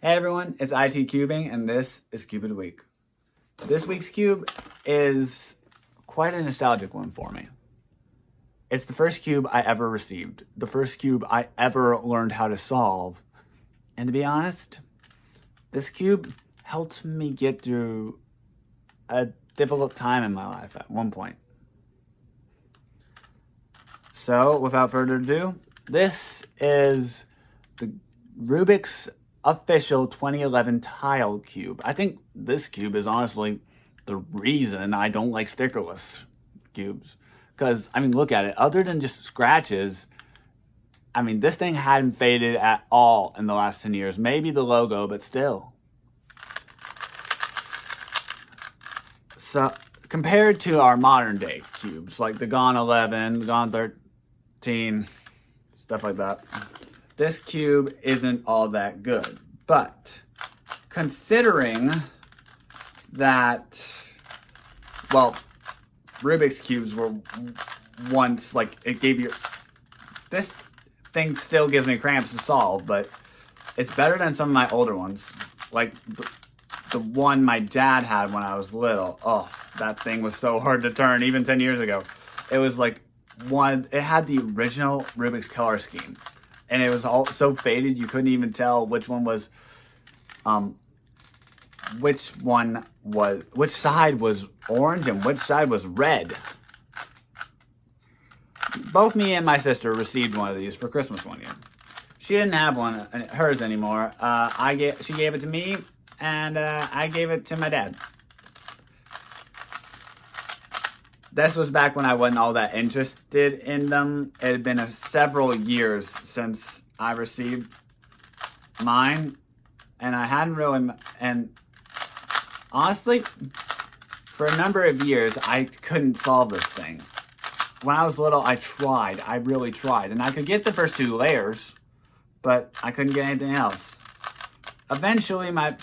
Hey everyone, it's IT Cubing, and this is Cube of the Week. This week's cube is quite a nostalgic one for me. It's the first cube I ever received, the first cube I ever learned how to solve. And to be honest, this cube helped me get through a difficult time in my life at one point. So, without further ado, this is the Rubik's official 2011 tile cube. I think this cube is honestly the reason I don't like stickerless cubes. Because, I mean, look at it. Other than just scratches, I mean, this thing hadn't faded at all in the last 10 years. Maybe the logo, but still. So, compared to our modern day cubes, like the Gone 11, Gone 13, stuff like that, this cube isn't all that good. But considering that, well, Rubik's cubes were once, like, it gave you, this thing still gives me cramps to solve, but it's better than some of my older ones. Like the one my dad had when I was little. Oh, that thing was so hard to turn, even 10 years ago. It was like it had the original Rubik's color scheme. And it was all so faded you couldn't even tell which one was, which side was orange and which side was red. Both me and my sister received one of these for Christmas one year. She didn't have one, hers anymore. She gave it to me, and I gave it to my dad. This was back when I wasn't all that interested in them. It had been several years since I received mine, and I hadn't really, and honestly, for a number of years, I couldn't solve this thing. When I was little, I really tried, and I could get the first two layers, but I couldn't get anything else. Eventually, my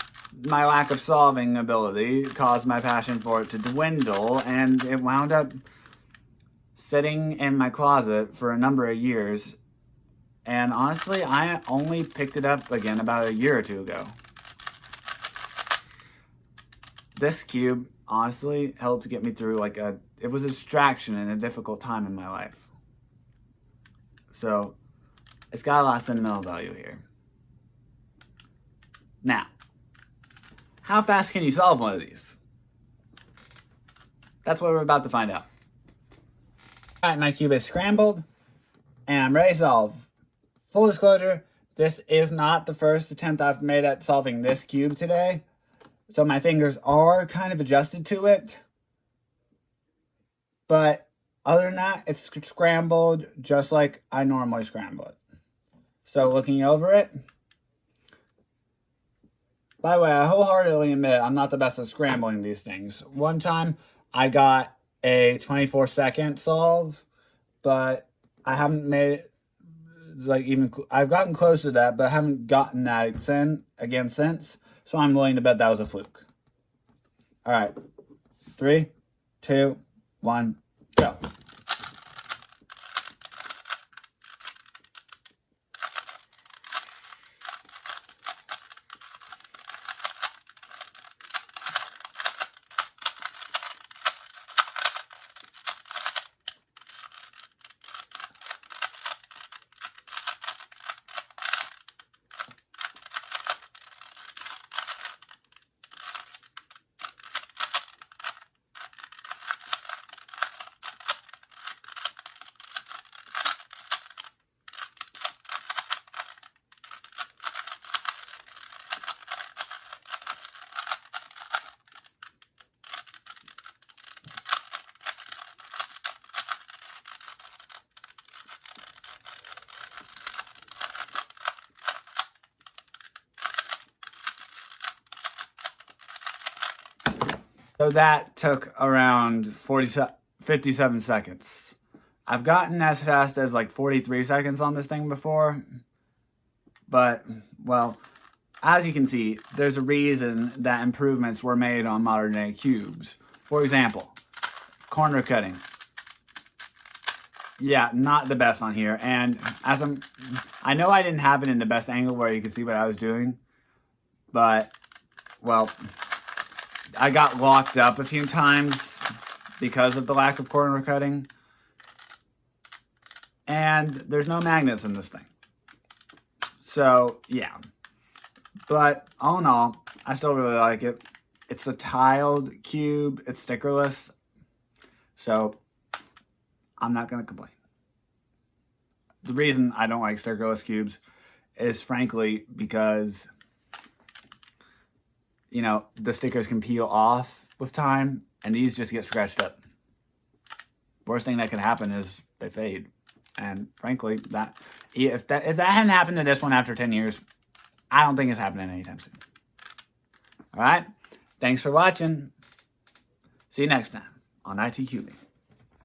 lack of solving ability caused my passion for it to dwindle, and it wound up sitting in my closet for a number of years. And honestly, I only picked it up again about a year or two ago. This cube honestly helped to get me through it was a distraction in a difficult time in my life. So, it's got a lot of sentimental value here. Now, how fast can you solve one of these? That's what we're about to find out. Alright, my cube is scrambled, and I'm ready to solve. Full disclosure, this is not the first attempt I've made at solving this cube today, so my fingers are kind of adjusted to it. But other than that, it's scrambled just like I normally scramble it. So looking over it, by the way, I wholeheartedly admit I'm not the best at scrambling these things. One time, I got a 24-second solve, but I haven't made it, I've gotten close to that, but I haven't gotten that again since, so I'm willing to bet that was a fluke. Alright, 3, 2, 1, go. So that took around 57 seconds. I've gotten as fast as 43 seconds on this thing before. But, well, as you can see, there's a reason that improvements were made on modern day cubes. For example, corner cutting. Yeah, not the best on here. And I know I didn't have it in the best angle where you could see what I was doing. But, well, I got locked up a few times because of the lack of corner cutting. And there's no magnets in this thing. So, yeah. But, all in all, I still really like it. It's a tiled cube. It's stickerless. So, I'm not going to complain. The reason I don't like stickerless cubes is, frankly, because, you know, the stickers can peel off with time, and these just get scratched up. Worst thing that can happen is they fade. And frankly, if that hadn't happened to this one after 10 years, I don't think it's happening anytime soon. All right? Thanks for watching. See you next time on IT Cubing.